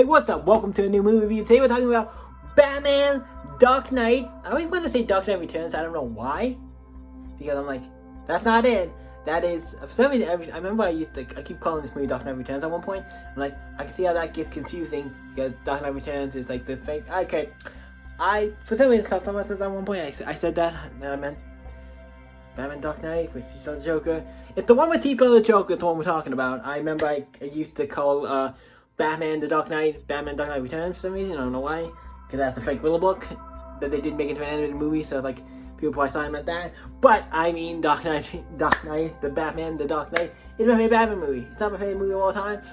what's up? Welcome to a new movie review. Today we're talking about Batman Dark Knight. I always want to say Dark Knight Returns. I don't know why. Because I'm like, that's not it. That is, for some reason, I remember I keep calling this movie Dark Knight Returns at one point. I'm like, I can see how that gets confusing. Because Dark Knight Returns is like the fake. Okay. For some reason, at one point, I said that. And I meant Batman Dark Knight with Heath Ledger Joker. It's the one with Heath Ledger Joker, the one we're talking about. I remember I used to call Batman Dark Knight Returns for some reason. I don't know why. Because that's a fake little book that they did make into an animated movie. So it's like, people probably saw him at that. But I mean Dark Knight, the Batman, the Dark Knight. It's my favorite Batman movie. It's not my favorite movie of all time.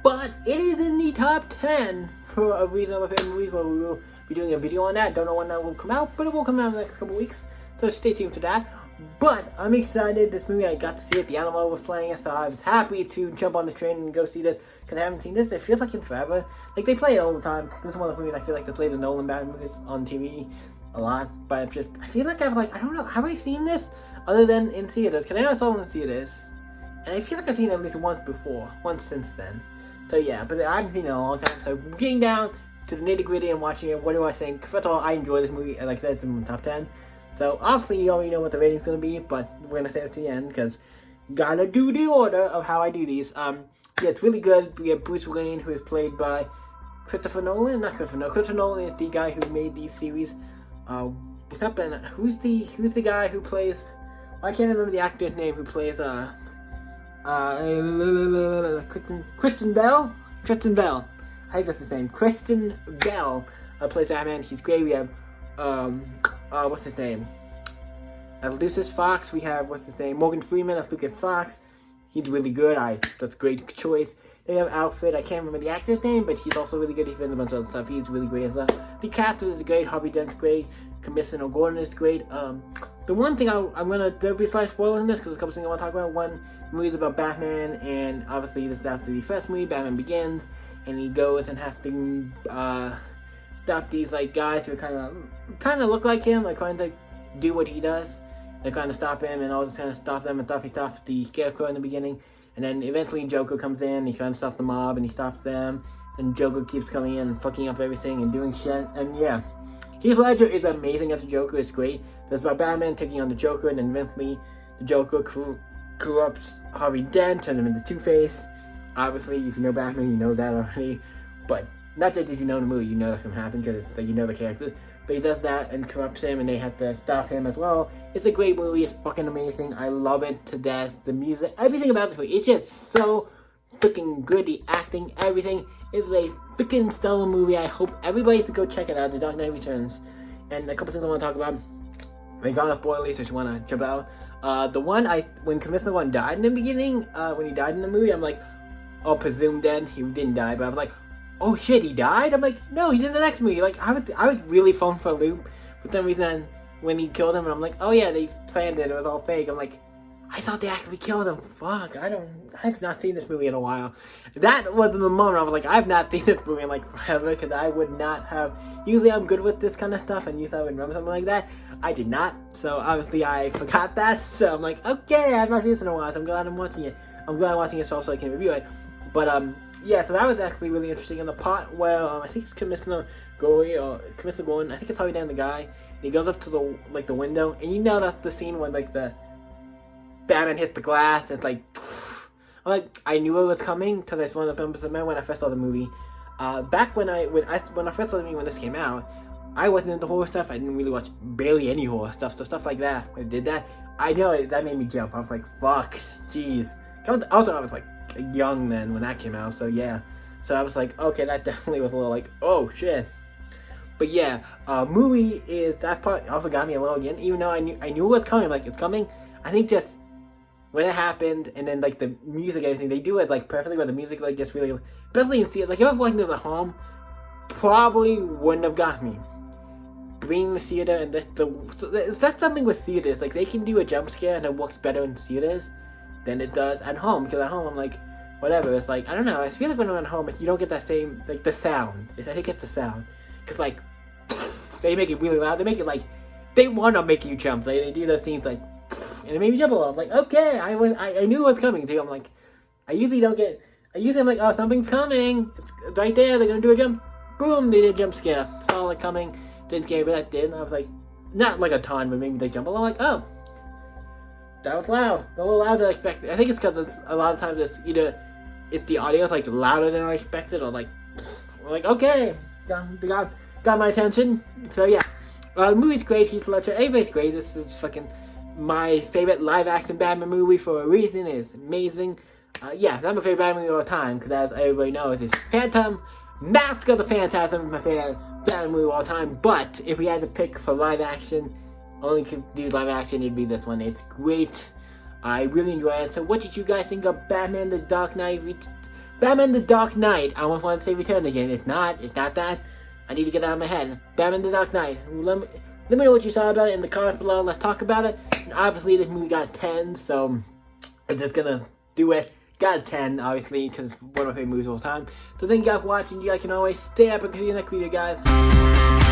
But it is in the top 10 for a reason of my favorite movies. Where we will be doing a video on that. Don't know when that will come out. But it will come out in the next couple weeks. So stay tuned for that. But I'm excited. This movie, I got to see it. The Alamo was playing it, so I was happy to jump on the train and go see this. Because I haven't seen this. It feels like in forever. Like, they play it all the time. This is one of the movies I feel like they play the Nolan Batman movies on TV a lot. But I feel like I don't know. Have I seen this other than in theaters? Because I know I saw it in theaters. And I feel like I've seen it at least once before. Once since then. So yeah, but I haven't seen it in a long time. So getting down to the nitty gritty and watching it, what do I think? First of all, I enjoy this movie. Like I said, it's in the top 10. So, obviously, you already know what the rating's going to be, but we're going to say it to the end, because gotta do the order of how I do these. Yeah, it's really good. We have Bruce Wayne, who is played by Christopher Nolan. Not Christopher Nolan. Christopher Nolan is the guy who made these series. Who's the guy who plays... I can't remember the actor's name who plays, Kristen Bell? Kristen Bell. I think that's his name. Kristen Bell plays Batman. He's great. We have, what's his name? As Lucius Fox, we have, Morgan Freeman as Lucas Fox. He's really good. That's a great choice. They have Alfred. I can't remember the actor's name, but he's also really good. He's been in a bunch of other stuff. He's really great as well. The cast is great. Harvey Dent's great. Commissioner Gordon is great. The one thing there'll be 5 spoilers in this, because there's a couple things I want to talk about. One, the movie's about Batman, and obviously this is after the first movie, Batman Begins, and he goes and has to, stop these guys who kind of look like him, trying to do what he does. They kind of stop him, and all this kind of stop them, and stuff. He stops the Scarecrow in the beginning, and then eventually Joker comes in. He's trying to stop the mob, and he stops them. And Joker keeps coming in and fucking up everything and doing shit. And yeah, Heath Ledger is amazing as the Joker. It's great. So it's about Batman taking on the Joker, and then eventually the Joker corrupts Harvey Dent, turns him into Two-Face. Obviously, if you know Batman, you know that already. But not just if you know the movie, you know that's gonna happen because you know the characters. But he does that and corrupts him, and they have to stop him as well. It's a great movie. It's fucking amazing. I love it to death. The music, everything about the movie. It's just so freaking good. The acting, everything. It's a freaking stellar movie. I hope everybody should go check it out. The Dark Knight Returns. And a couple things I want to talk about. I got a spoiler, so if you want to jump out. When Commissioner Gordon died in the beginning, when he died in the movie, I'm like, oh, presumed dead. He didn't die, but I was like, oh shit, he died? I'm like, no, he's in the next movie. I was really thrown for a loop for some reason when he killed him, and I'm like, oh yeah, they planned it. It was all fake. I'm like, I thought they actually killed him. Fuck, I've not seen this movie in a while. That was the moment I was like, I've not seen this movie in forever, because I would not have. Usually I'm good with this kind of stuff, and usually I would remember something like that. I did not, so obviously I forgot that. So I'm like, okay, I've not seen this in a while, so I'm glad I'm watching it. I'm glad I'm watching it so I can review it. But yeah, so that was actually really interesting. In the part where I think it's Commissioner Gordon, I think it's Harvey Dent, the guy, and he goes up to the window, and you know that's the scene when the Batman hits the glass. And it's I knew it was coming because I saw the members of men when I first saw the movie. Back when I first saw the movie when this came out, I wasn't into horror stuff. I didn't really watch barely any horror stuff. So stuff like that, when I did that, I know that made me jump. I was like, fuck, jeez. Also, I was young then when that came out, so yeah. So I was like, okay, that definitely was a little oh shit. But yeah, movie is, that part also got me a little again, even though I knew it was coming, it's coming. I think just when it happened, and then the music and everything, they do it perfectly, where the music just really, especially in theater, if I was watching this at home, probably wouldn't have got me. Being in the theater, and that's something with theaters, they can do a jump scare and it works better in theaters than it does at home, because at home I'm whatever, it's I don't know, I feel when I'm at home, you don't get that same, the sound, I think it's the sound, because they make it really loud, they make it they want to make you jump, they do those scenes and it made me jump a lot. I'm okay, I knew it was coming too. I'm I usually don't get, usually I'm like, oh, something's coming. It's right there. They're gonna do a jump. Boom! They did a jump scare. Saw it coming. Didn't scare me, but that did. And I was like, not like a ton, but maybe they jump a little. I'm like, oh, that was loud. A little louder than I expected. I think it's because a lot of times it's either if the audio is like louder than I expected, or like okay, got my attention. So yeah, the movie's great. Heath Ledger, everybody's great. This is fucking my favorite live action Batman movie for a reason. It's amazing. Yeah, that's my favorite Batman movie of all time, because as everybody knows, it's Phantom. Mask of the Phantasm is my favorite Batman movie of all time. But if we had to pick for live action, only could do live action, it'd be this one. It's great. I really enjoy it. So what did you guys think of Batman the Dark Knight? Batman the Dark Knight. I almost want to say Return again. It's not that. I need to get it out of my head. Batman the Dark Knight. Let me know what you saw about it in the comments below. Let's talk about it. And obviously, this movie got a 10, so I'm just gonna do it. Got a 10, obviously, because it's one of my favorite movies of all time. So thank you guys for watching. You guys can always stay up and see you next video, guys.